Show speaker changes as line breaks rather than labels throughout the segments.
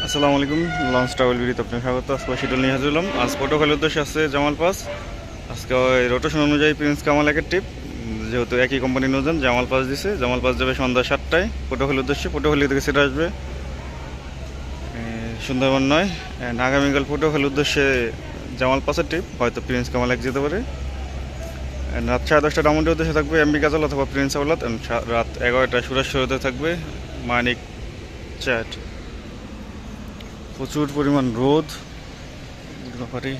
আসসালামু আলাইকুম। Launch travel ভিডিওতে আপনাকে স্বাগত। আজকে শিডিউল নিয়ে হাজির হলাম। আজ প্রোটোকলের উদ্দেশ্যে আছে জামাল পাস। আজকে ওই রোটেশন অনুযায়ী প্রিন্স কামাল একের ট্রিপ, যেহেতু একই কোম্পানি নজন জামাল পাস দিছে। জামাল পাস যাবে সন্ধ্যা 7টায় প্রোটোকলের উদ্দেশ্যে। প্রোটোকলি থেকে সেটা আসবে সুন্দরবন নয়। আগামীকাল প্রোটোকলের উদ্দেশ্যে জামাল পাসের ট্রিপ, হয়তো প্রিন্স কামাল এক যেতে পারে। রাত 10:30 ডায়মন্ডের উদ্দেশ্যে থাকবে এমবি কাজল অথবা প্রিন্স আওলাদ। রাত 11টায় সুরেশ্বরতে থাকবে মানিক চ্যাট। প্রচুর পরিমাণ রোদ ব্যাপারে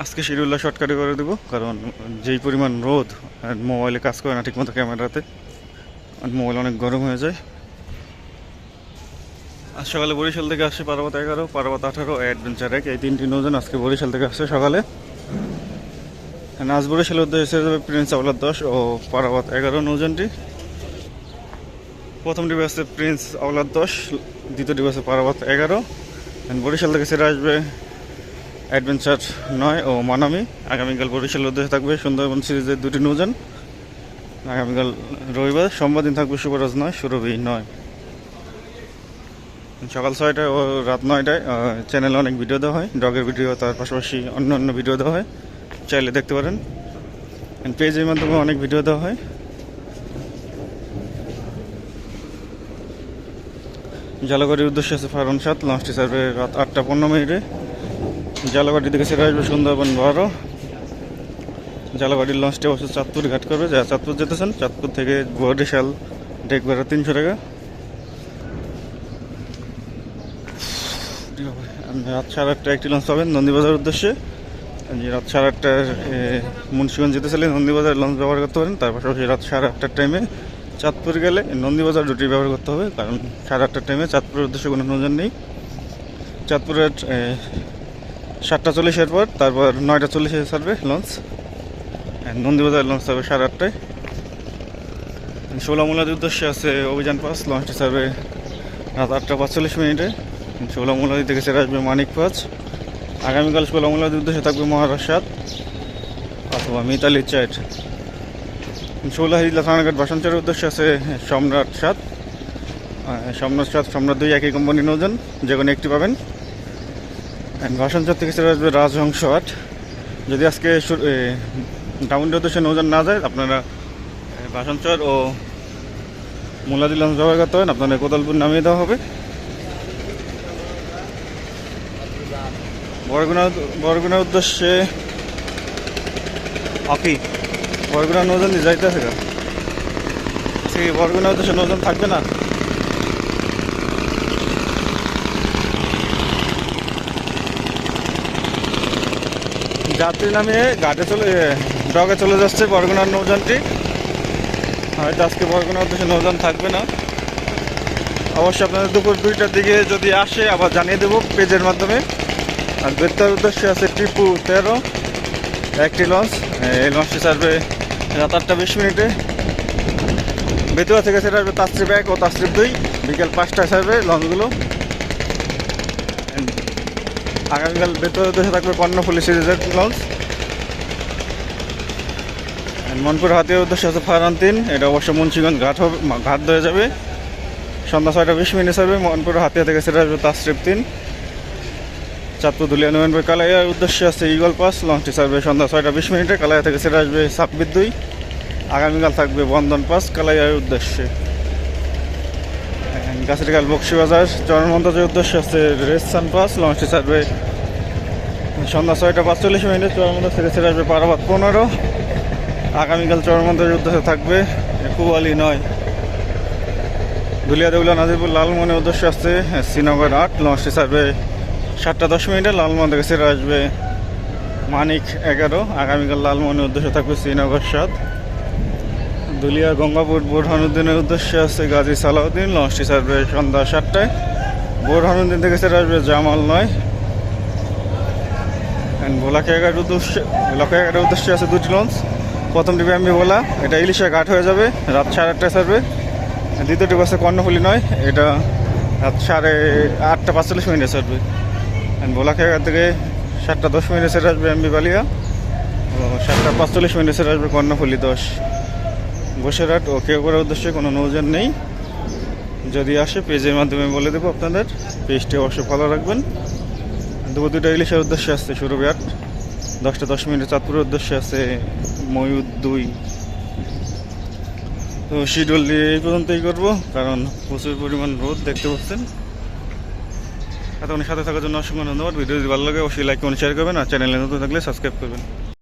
আজকে শিডিউলটা শর্টকাটে করে দেবো, কারণ যেই পরিমাণ রোদ আর মোবাইলে কাজ করে না ঠিকমতো ক্যামেরাতে, মোবাইল অনেক গরম হয়ে যায়। আজ সকালে বরিশাল থেকে আসছে পারাবত 11, পারাবত 18, অ্যাডভেঞ্চার 1, এই তিনটি নৌযান আজকে বরিশাল থেকে আসছে সকালে। আজ বরিশালের উদ্দেশ্যে যাবে প্রিন্স আওলাদ 10 ও পারাবত 11 নৌযানটি। প্রথম ডিবে আছে প্রিন্স আওলাদ 10, দ্বিতীয় ডিবে আছে পারাবত 11। বরিশাল থেকে সেরে আসবে অ্যাডভেঞ্চার 9 ও মানামি। আগামীকাল বরিশালের উদ্দেশ্যে থাকবে সুন্দরবন সিরিজের দুটি নৌযান। আগামীকাল রবিবার, সোমবার দিন থাকবে শুভরাজ 9, সুরভি 9। সকাল 6টায় ও রাত 9টায় চ্যানেলে অনেক ভিডিও দেওয়া হয়, ডগের ভিডিও, তার পাশাপাশি অন্য অন্য ভিডিও দেওয়া হয়, চাইলে দেখতে পারেন। পেজের মাধ্যমে অনেক ভিডিও দেওয়া হয়। জালাবাড়ির উদ্দেশ্যে আছে ফারন 7, লঞ্চটি ছাড়বে রাত 8টা 15 মিনিটে। জালাবাড়ি থেকে সেরে আসবে সুন্দরবন 12। জালাবাড়ির লঞ্চটি অবশ্য চাঁদপুর ঘাট করবে। যারা চাঁদপুর যেতেছেন, চাঁদপুর থেকে বরিশাল ডেক ভাড়া 300 টাকা। রাত 8:30 একটি লঞ্চ পাবেন নন্দীবাজার উদ্দেশ্যে। রাত 8:30 মুন্সিগঞ্জ যেতে চাইলে নন্দীবাজার লঞ্চ ব্যবহার করতে পারেন। তার পাশাপাশি রাত 8:30 টাইমে চাঁদপুর গেলে নন্দীবাজার দুটি ব্যবহার করতে হবে, কারণ 8:30 টাইমে চাঁদপুরের উদ্দেশ্যে কোনো নৌযান নেই। চাঁদপুরের 7:40 পর তারপর 9:40 ছাড়বে লঞ্চ। নন্দীবাজার লঞ্চ ছাড়বে 8:30টায়। ষোলামুলার উদ্দেশ্যে আছে অভিযান পাস, লঞ্চটি ছাড়বে রাত 8টা 45 মিনিটে। ষোলামুলাদি থেকে ছেড়ে আসবে মানিক পাস। আগামীকাল ষোলামুলার উদ্দেশ্যে থাকবে মহারাজ 7 অথবা মিতালি 4। ষোলাহিলা থানাঘাট বাসনচরের উদ্দেশ্যে আছে সম্রাট 7, সম্রাট 7, সম্রাট 2 একই কোম্পানি নৌযান, যে কোনো একটি পাবেন। বাসনচর থেকে ছেড়ে আসবে রাজহংস 8। যদি আজকে ডাউনের উদ্দেশ্যে নৌযান না যায়, আপনারা বাসনচর ও মুলাদি লঞ্চ ব্যবহার করতে হবেন, আপনাদের কোদালপুর নামিয়ে দেওয়া হবে। বরগুনার উদ্দেশ্যে বরগুনা নৌযান দিয়ে যাইতে আছে, বরগুনার উদ্দেশ্যে নৌযান থাকবে না। যাত্রী নামিয়ে ডগে চলে যাচ্ছে বরগুনার নৌযানটি। হয়তো আজকে বরগুনার উদ্দেশ্যে নৌযান থাকবে না। অবশ্যই আপনাদের দুপুর 2টার দিকে যদি আসে আবার জানিয়ে দেবো পেজের মাধ্যমে। আর বেতার উদ্দেশ্যে আছে টিপু 13, একটি লঞ্চ। এই লঞ্চটি ছাড়বে রাত 8টা 20 মিনিটে। বেতুয়া থেকে সেটা আসবে তাসরিফ 1 ও তাসরিফ 2, বিকেল 5টায় ছাড়বে লঞ্চগুলো। আগামীকাল বেতুয়া উদ্দেশ্যে থাকবে কর্ণফুলী সিরিজের লঞ্চ। মনপুর হাতিয়ার উদ্দেশ্যে আছে ফারহান 3, এটা অবশ্য মুন্সিগঞ্জ ঘাট ধরে যাবে। সন্ধ্যা 6টা 20 মিনিটে ছাড়বে মনপুর হাতিয়া থেকে সেটা আসবে তাসরিফ 3। চাঁদপুর দুলিয়া নভেম্বর কালাইয়ার উদ্দেশ্যে আছে ইগল পাস, লঞ্চটি ছাড়বে সন্ধ্যা 6টা 20 মিনিটে। কালাইয়া থেকে সেটা আসবে সাব্বির 2। আগামীকাল থাকবে বন্ধন পাস কালাইয়ার উদ্দেশ্যে। গাছটিকাল বক্সিবাজার চরমন্তাজের উদ্দেশ্যে আছে রেসান পাস, লঞ্চটি ছাড়বে সন্ধ্যা 6টা 45 মিনিটে। চরমন্তাজ থেকে সেটা আসবে পারাবাত 15। আগামীকাল চরমন্তাজের উদ্দেশ্যে থাকবে কুয়ালি 9। দুলিয়া দেউলা নাজিরপুর লালমনের উদ্দেশ্যে আসছে শ্রীনগর 8, লঞ্চটি ছাড়বে 7টা 10 মিনিটে। লালমোহন থেকে সেরে আসবে মানিক 11। আগামীকাল লালমোহনের উদ্দেশ্যে থাকবে শ্রীনগর 7। দুলিয়া গঙ্গাপুর বোরহানুদ্দিনের উদ্দেশ্যে আছে গাজী সালাউদ্দিন, লঞ্চটি ছাড়বে সন্ধ্যা 7টায়। বোরহানুদ্দিন থেকে সেরে আসবে জামাল 9। ভোলাখাঘাটের উদ্দেশ্যে আছে দুটি লঞ্চ। প্রথম ডিবে এমবি ভোলা, এটা ইলিশা ঘাট হয়ে যাবে, রাত 8:30টায় ছাড়বে। দ্বিতীয় ডিবে আছে কর্ণফুলী 9, এটা রাত 8টা 45 মিনিটে ছাড়বে। ভোলাখাঘাট থেকে 7টা 10 মিনিটে সেরে আসবে এমবি বালিয়া ও 7টা 45 মিনিটে সেরে আসবে কর্ণফুলী 10। বসিরহাট ও কেওপাড়ার উদ্দেশ্যে কোনো নৌযান নেই। যদি আসে পেজের মাধ্যমে বলে দেবো আপনাদের, পেজটি অবশ্যই ফলো রাখবেন। দুপুর 2টা ইলিশের উদ্দেশ্যে আসছে সুরবিহাট, 10টা 10 মিনিটে চাঁদপুরের উদ্দেশ্যে আছে ময়ূর 2। তো শিডিউল দিয়ে এই পর্যন্তই করবো, কারণ প্রচুর পরিমাণ রোদ দেখতে পাচ্ছেন। এতক্ষণ সাথে থাকার জন্য অসংখ্য ধন্যবাদ। ভিডিও যদি ভালো লাগে অবশ্যই লাইক কমেন্ট শেয়ার করবেন, আর চ্যানেলে নতুন থাকলে সাবস্ক্রাইব করবেন।